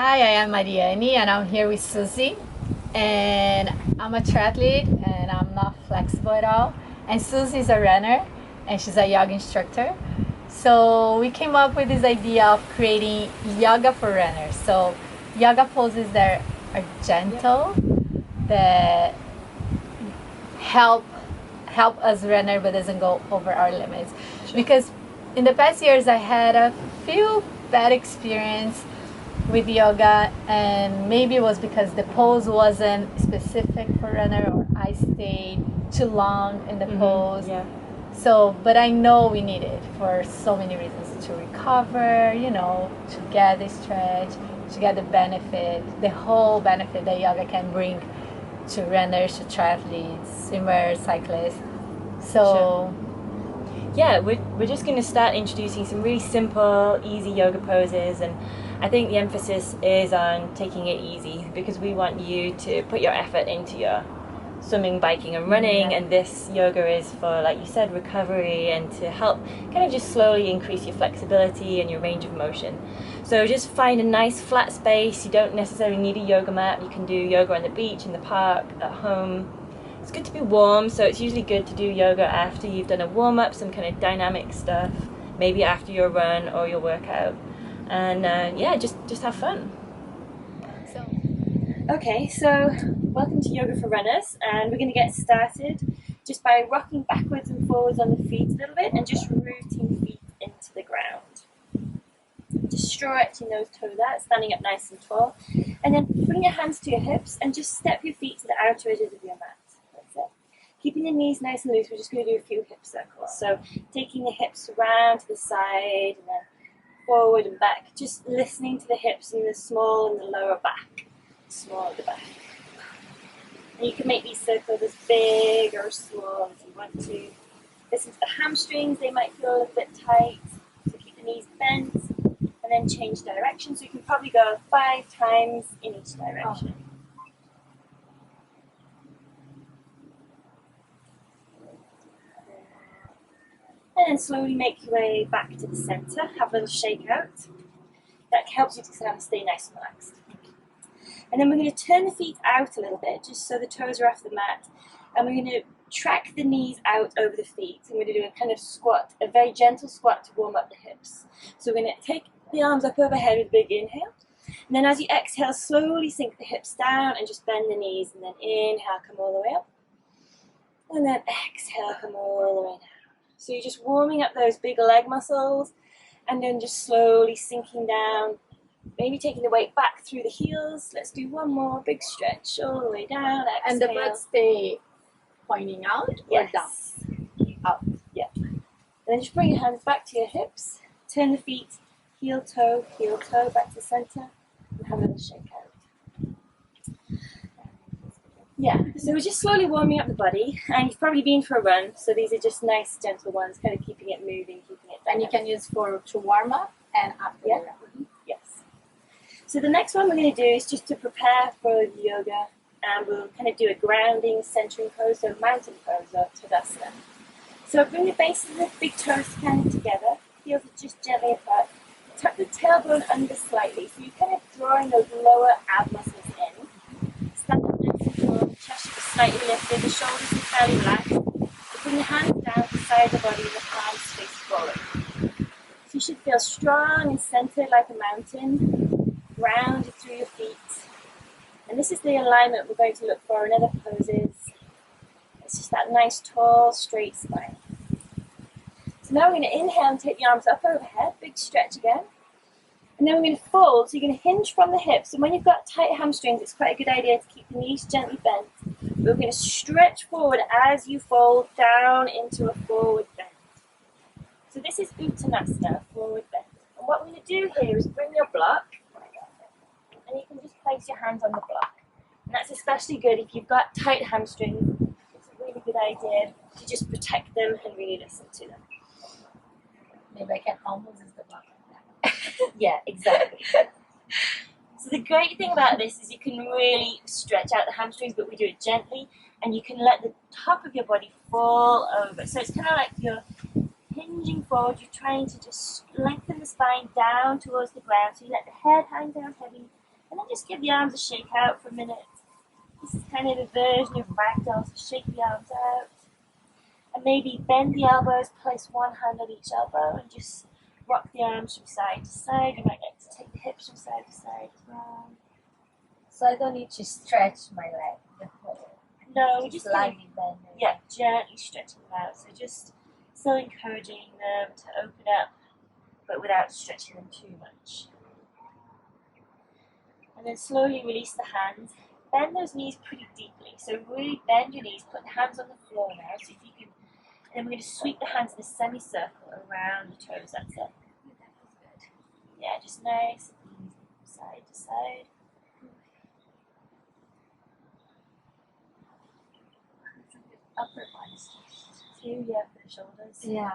Hi, I am Mariani and I'm here with Susie. And I'm a triathlete and I'm not flexible at all. And Susie's a runner and she's a yoga instructor. So we came up with this idea of creating yoga for runners. So yoga poses that are gentle, that help us runner but doesn't go over our limits. Because in the past years I had a few bad experience with yoga, and maybe it was because the pose wasn't specific for runner or I stayed too long in the pose. Yeah. So, but I know we need it for so many reasons, to recover, to get the stretch, to get the benefit, the whole benefit that yoga can bring to runners, to triathletes, swimmers, cyclists. So, Yeah, we're just going to start introducing some really simple, easy yoga poses, and I think the emphasis is on taking it easy because we want you to put your effort into your swimming, biking and running, and this yoga is for, like you said, recovery and to help kind of just slowly increase your flexibility and your range of motion. So just find a nice flat space. You don't necessarily need a yoga mat. You can do yoga on the beach, in the park, at home. It's good to be warm, so it's usually good to do yoga after you've done a warm-up, some kind of dynamic stuff, maybe after your run or your workout. And yeah, just have fun. Okay, so welcome to Yoga for Runners, and we're going to get started just by rocking backwards and forwards on the feet a little bit and just rooting feet into the ground. Just stretching those toes out, standing up nice and tall, and then putting your hands to your hips and just step your feet to the outer edges of your mat. That's it. Keeping the knees nice and loose, we're just going to do a few hip circles. So taking the hips around to the side and then forward and back, just listening to the hips in the small and the lower back. Small at the back. And you can make these circles as big or small as you want to. Listen to the hamstrings, they might feel a little bit tight, so keep the knees bent and then change direction. So you can probably go 5 times in each direction. And then slowly make your way back to the center, have a little shake out. That helps you to kind of stay nice and relaxed. And then we're going to turn the feet out a little bit, just so the toes are off the mat. And we're going to track the knees out over the feet. And we're going to do a kind of squat, a very gentle squat to warm up the hips. So we're going to take the arms up overhead with a big inhale. And then as you exhale, slowly sink the hips down and just bend the knees. And then inhale, come all the way up. And then exhale, come all the way down. So you're just warming up those big leg muscles. And then just slowly sinking down. Maybe taking the weight back through the heels. Let's do one more big stretch all the way down. Exhale. And the butt stay pointing out or down? Out. Yeah. And then just bring your hands back to your hips. Turn the feet heel toe, back to the center. And have a little shake out. Yeah, so we're just slowly warming up the body. And you've probably been for a run. So these are just nice, gentle ones, kind of keeping it moving, keeping it dynamic. And you can use to warm up and after the run. Yes. So the next one we're going to do is just to prepare for the yoga, and we'll kind of do a grounding, centering pose, so mountain pose or Tadasana. So bring the base of the big toes kind of together, heels are just gently apart, tuck the tailbone under slightly, so you're kind of drawing those lower ab muscles in. Stand up nice and tall, the chest should be slightly lifted, the shoulders are fairly relaxed. So bring the hands down to the side of the body and the palms face forward. So you should feel strong and centered like a mountain. Grounded through your feet. And this is the alignment we're going to look for in other poses. It's just that nice, tall, straight spine. So now we're going to inhale and take the arms up overhead, big stretch again. And then we're going to fold, so you're going to hinge from the hips. And when you've got tight hamstrings, it's quite a good idea to keep the knees gently bent. We're going to stretch forward as you fold down into a forward bend. So this is Uttanasana, forward bend. And what we're going to do here is bring your block, and you can just place your hands on the block. And that's especially good if you've got tight hamstrings. It's a really good idea to just protect them and really listen to them. Maybe I can almost use the block. Yeah, exactly. So the great thing about this is you can really stretch out the hamstrings, but we do it gently, and you can let the top of your body fall over. So it's kind of like you're hinging forward, you're trying to just lengthen the spine down towards the ground, so you let the head hang down heavy, then just give the arms a shake out for a minute. This is kind of a version of ragdoll, so shake the arms out. And maybe bend the elbows, place one hand on each elbow, and just rock the arms from side to side. You might like to take the hips from side to side as well. So I don't need to stretch my leg. The whole, No, we just lightly bend. yeah, gently stretching them out. So just still encouraging them to open up, but without stretching them too much. And then slowly release the hands. Bend those knees pretty deeply. So really bend your knees, put the hands on the floor now. So if you can, and then we're going to sweep the hands in a semicircle around the toes. That's it. That was good. Yeah, just nice and easy from side to side. Upper body stretch. Two, yeah, for the shoulders. Yeah.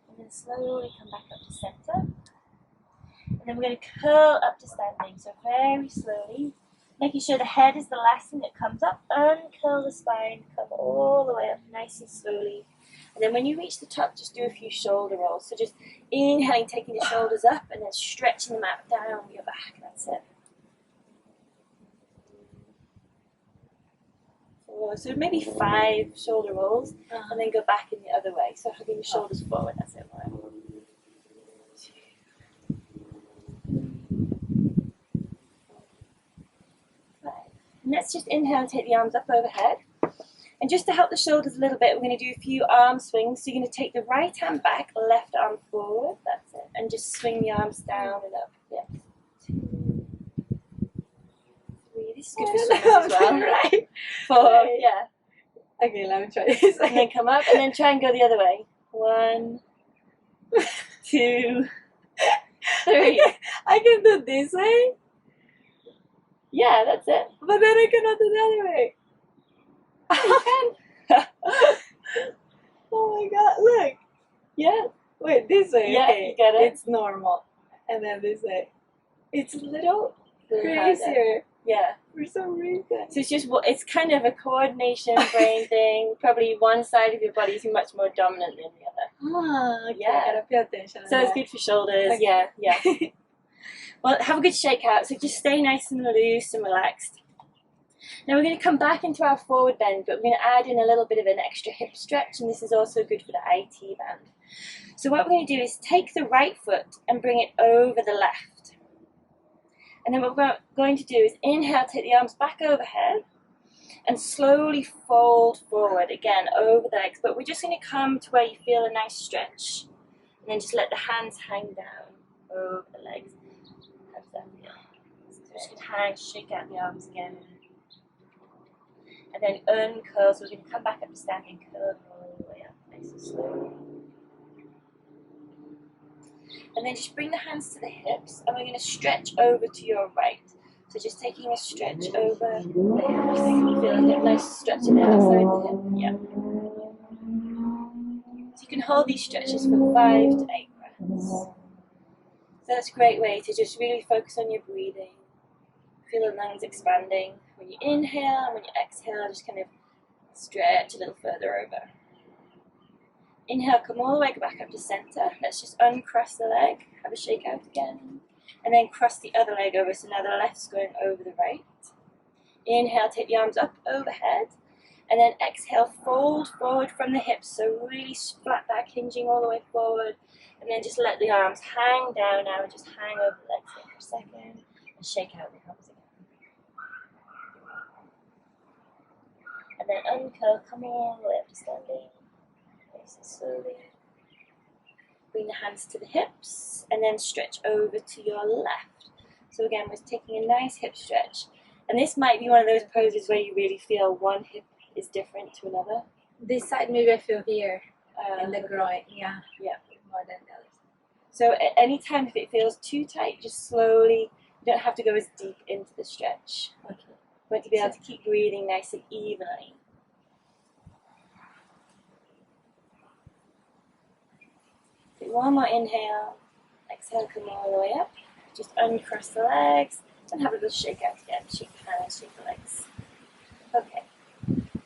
And then slowly come back up to center. And then we're going to curl up to standing. So very slowly, making sure the head is the last thing that comes up. Uncurl the spine, come all the way up nice and slowly. And then when you reach the top, just do a few shoulder rolls. So just inhaling, taking the shoulders up, and then stretching them out down your back. That's it. So maybe 5 shoulder rolls, and then go back in the other way. So hugging the shoulders forward. That's it. 1, 2, 5. And let's just inhale and take the arms up overhead. And just to help the shoulders a little bit, we're going to do a few arm swings. So you're going to take the right hand back, left arm forward. That's it. And just swing the arms down and up. Yeah. 2, 3. This is good for swimmers as well. Right. 4. Yeah. Okay, let me try this. And then come up and then try and go the other way. 1, 2, 3. I can do this way, Yeah, that's it. but then I cannot do the other way. Oh my god, look. Yeah. Wait, this way. Yeah, okay. you get it. It's normal. And then this way. It's a little Really harder. crazier Yeah. for some reason. So it's kind of a coordination brain thing. Probably one side of your body is much more dominant than the other. Ah, okay, Yeah. I gotta pay attention. So it's good for shoulders. Okay. Yeah, yeah. Well, have a good shake out. So just stay nice and loose and relaxed. Now we're going to come back into our forward bend, but we're going to add in a little bit of an extra hip stretch, and this is also good for the IT band. So what we're going to do is take the right foot and bring it over the left. And then what we're going to do is inhale, take the arms back overhead, and slowly fold forward again over the legs. But we're just going to come to where you feel a nice stretch, and then just let the hands hang down over the legs. How does that feel? So just going to hang, shake out the arms again. And then uncurl, so we're going to come back up to standing, curl all the way up, nice and slowly. And then just bring the hands to the hips, and we're going to stretch over to your right. So just taking a stretch over the hips. You feel a hip, nice stretch in the outside of the hip. Yeah. So you can hold these stretches for 5 to 8 breaths. So that's a great way to just really focus on your breathing. Feel the lungs expanding. When you inhale and when you exhale, just kind of stretch a little further over. Inhale, come all the way back up to center. Let's just uncross the leg, have a shake out again. And then cross the other leg over, so now the left's going over the right. Inhale, take the arms up overhead. And then exhale, fold forward from the hips, so really flat back, hinging all the way forward. And then just let the arms hang down now, and just hang over the legs there for a second. And shake out the arms again. And then uncurl, come all the way up to standing. Nice and slowly. Bring the hands to the hips, and then stretch over to your left. So again, we're taking a nice hip stretch. And this might be one of those poses where you really feel one hip is different to another. This side, maybe I feel here in the groin. Yeah. Yeah. More than the other. So at any time if it feels too tight, just slowly, you don't have to go as deep into the stretch. Okay. You want to be able to keep breathing nice and evenly. Do one more inhale, exhale, come all the way up. Just uncross the legs and have a little shake out again. Shake the hands, shake the legs. Okay.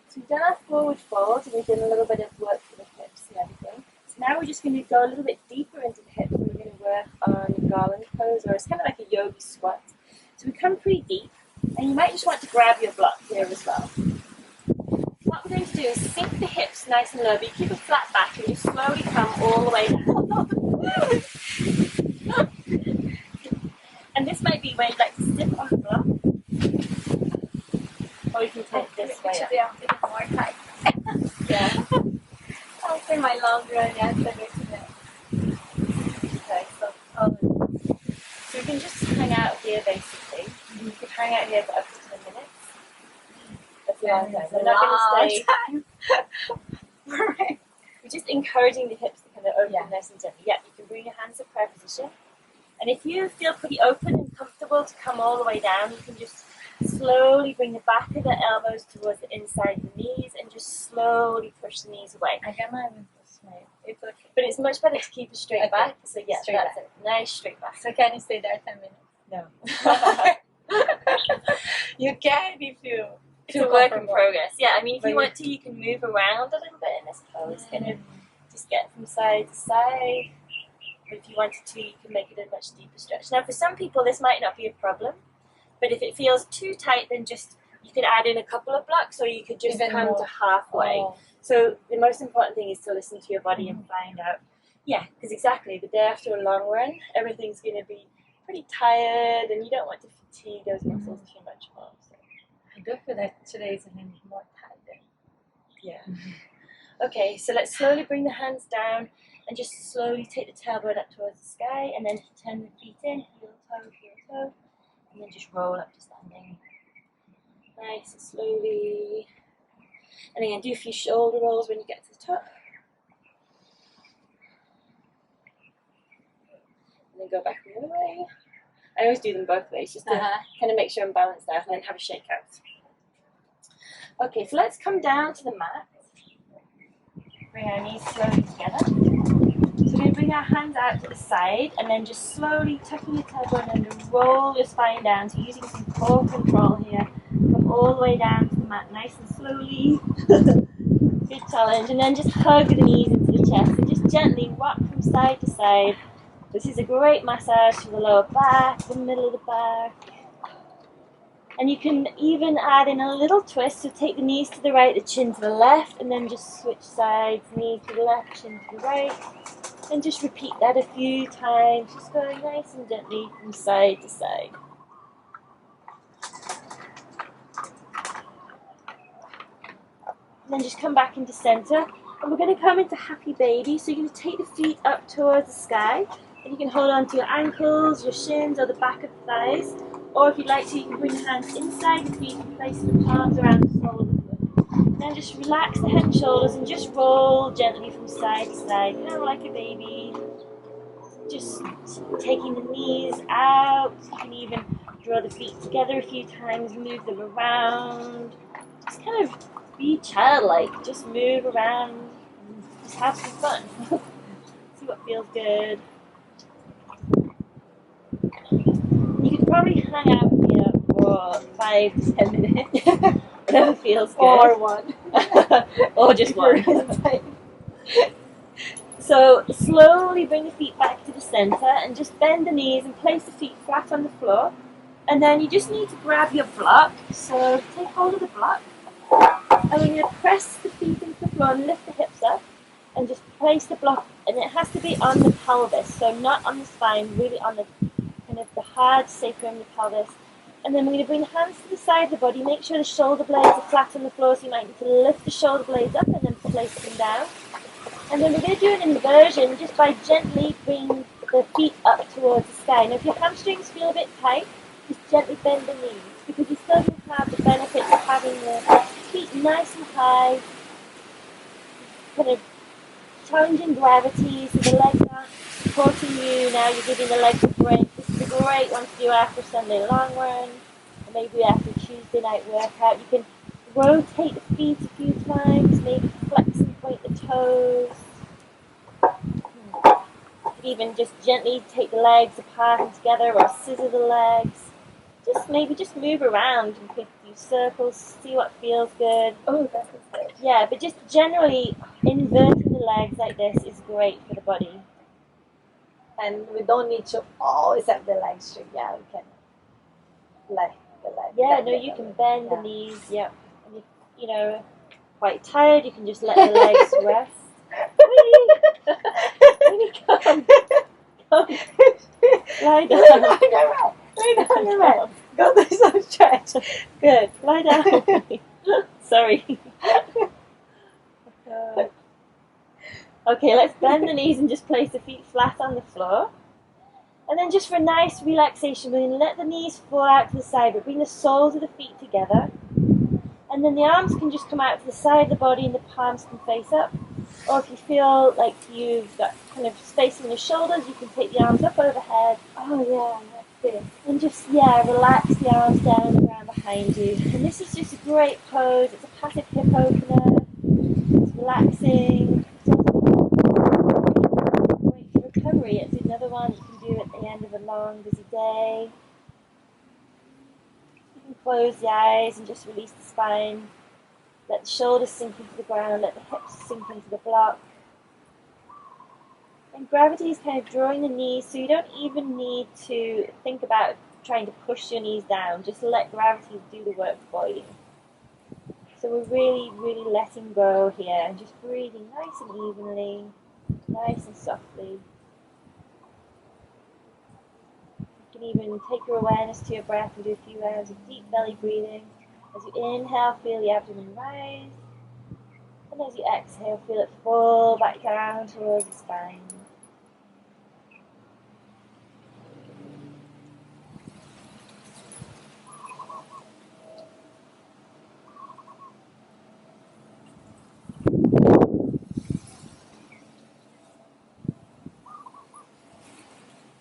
So we've done our forward fold and we've done a little bit of work for the hips and everything. So now we're just going to go a little bit deeper into the hips and we're going to work on garland pose, or it's kind of like a yogi squat. So we come pretty deep, and you might just want to grab your block here as well. What we're going to do is sink the hips nice and low, but you keep a flat back and just slowly come all the way down. And this might be where you'd like to sit on the block, or you can take this way up. I'm feeling more tight. Yeah. I'll say my long run answer to that. Okay, so you can just hang out here basically. You could hang out here for up to 10 minutes. That's a long time. We're not going to stay. Right. We're just encouraging the hips to kind of open Yeah. nice and gently. Yeah, you can bring your hands to prayer position. And if you feel pretty open and comfortable to come all the way down, you can just slowly bring the back of the elbows towards the inside of the knees and just slowly push the knees away. I got my it's okay. But it's much better to keep a straight Okay. back. So yeah, Straight that's back. it. Nice straight back. So can you stay there 10 minutes? No. You can if you It's a work in progress. Yeah, I mean, if But you you- want to, you can move around a little bit in this pose, kind of just get from side to side. But if you wanted to, you can make it a much deeper stretch. Now, for some people, this might not be a problem, but if it feels too tight, then just you could add in a couple of blocks, or you could just Even come more. to halfway. Oh. So the most important thing is to listen to your body and find out. Yeah, because exactly, the day after a long run, everything's going to be pretty tired, and you don't want to fatigue those muscles too much more. So. I do feel that today is a little more tight than Yeah. Okay, so let's slowly bring the hands down and just slowly take the tailbone up towards the sky, and then turn the feet in, heel toe, and then just roll up to standing. Nice and slowly. And again, do a few shoulder rolls when you get to the top. And then go back the other way. I always do them both ways, just to kind of make sure I'm balanced out, and then have a shake out. Okay, so let's come down to the mat. Bring our knees slowly together. So we're going to bring our hands out to the side, and then just slowly tucking your tailbone under, roll your spine down. So using some core control here. Come all the way down to the mat, nice and slowly. Good challenge. And then just hug the knees into the chest, and just gently rock from side to side. This is a great massage for the lower back, the middle of the back. And you can even add in a little twist, so take the knees to the right, the chin to the left, and then just switch sides, knee to the left, chin to the right. And just repeat that a few times, just going nice and gently from side to side. And then just come back into center. And we're going to come into happy baby, so you're going to take the feet up towards the sky. And you can hold on to your ankles, your shins, or the back of the thighs. Or if you'd like to, you can bring your hands inside the feet and place the palms around the sole of the foot. Then just relax the head and shoulders and just roll gently from side to side, kind of like a baby. Just taking the knees out. You can even draw the feet together a few times, move them around. Just kind of be childlike. Just move around and just have some fun. See what feels good. You could probably hang out here for 5 to 10 minutes. Whatever feels good. or one. Or just one. So slowly bring the feet back to the center and just bend the knees and place the feet flat on the floor. And then you just need to grab your block. So take hold of the block. And we're going to press the feet into the floor and lift the hips up. And just place the block. And it has to be on the pelvis. So not on the spine, really on the kind of the hard sacrum of the pelvis. And then we're going to bring the hands to the side of the body. Make sure the shoulder blades are flat on the floor, so you might need to lift the shoulder blades up and then place them down. And then we're going to do an inversion just by gently bringing the feet up towards the sky. Now if your hamstrings feel a bit tight, just gently bend the knees, because you're still going to have the benefits of having the feet nice and high, kind of challenging gravity, so the legs aren't supporting you. Now you're giving the legs a break. This is a great one to do after Sunday long run, or maybe after Tuesday night workout. You can rotate the feet a few times, maybe flex and point the toes. You could even just gently take the legs apart and together, or scissor the legs. Just move around and pick a few circles, see what feels good. Oh, that is good. Yeah, but just generally inverting the legs like this is great for the body. And we don't need to always have the legs straight. Yeah, we can let the legs. Yeah, no, you can bend the knees. Yep. And if you know quite tired, you can just let the legs rest. Really come. Lie down. Lay down on your mat. Go do some stretch. Good. Lie down. Sorry. Okay, let's bend the knees and just place the feet flat on the floor. And then just for a nice relaxation, we're going to let the knees fall out to the side, but bring the soles of the feet together. And then the arms can just come out to the side of the body and the palms can face up. Or if you feel like you've got kind of space in the shoulders, you can take the arms up overhead. Oh yeah, that's good. And just, relax the arms down on the ground behind you. And this is just a great pose. It's a passive hip opener. It's relaxing. It's also great for recovery. It's another one you can do at the end of a long, busy day. You can close the eyes and just release the spine. Let the shoulders sink into the ground. Let the hips sink into the block. And gravity is kind of drawing the knees, so you don't even need to think about trying to push your knees down. Just let gravity do the work for you. So we're really, really letting go here and just breathing nice and evenly, nice and softly. You can even take your awareness to your breath and do a few rounds of deep belly breathing. As you inhale, feel the abdomen rise. And as you exhale, feel it fall back down towards the spine.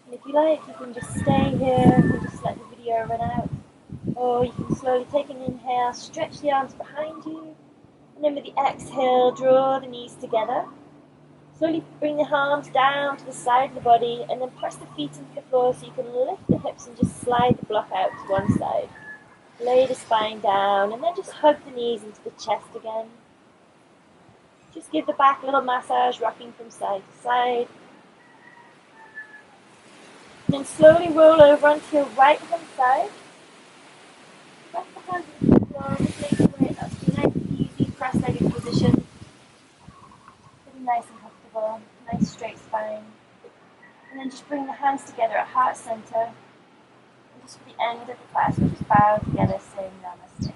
And if you like, you can just stay here and just let the video run out. Or you can slowly take an inhale, stretch the arms behind you, and then with the exhale, draw the knees together. Slowly bring the arms down to the side of the body, and then press the feet into the floor so you can lift the hips and just slide the block out to one side. Lay the spine down, and then just hug the knees into the chest again. Just give the back a little massage, rocking from side to side. And then slowly roll over onto your right hand side. Press the hands into the floor, just make your way up to a nice easy cross-legged position. Really nice and comfortable, nice straight spine. And then just bring the hands together at heart center. And just for the end of the class, we'll just bow together, saying namaste.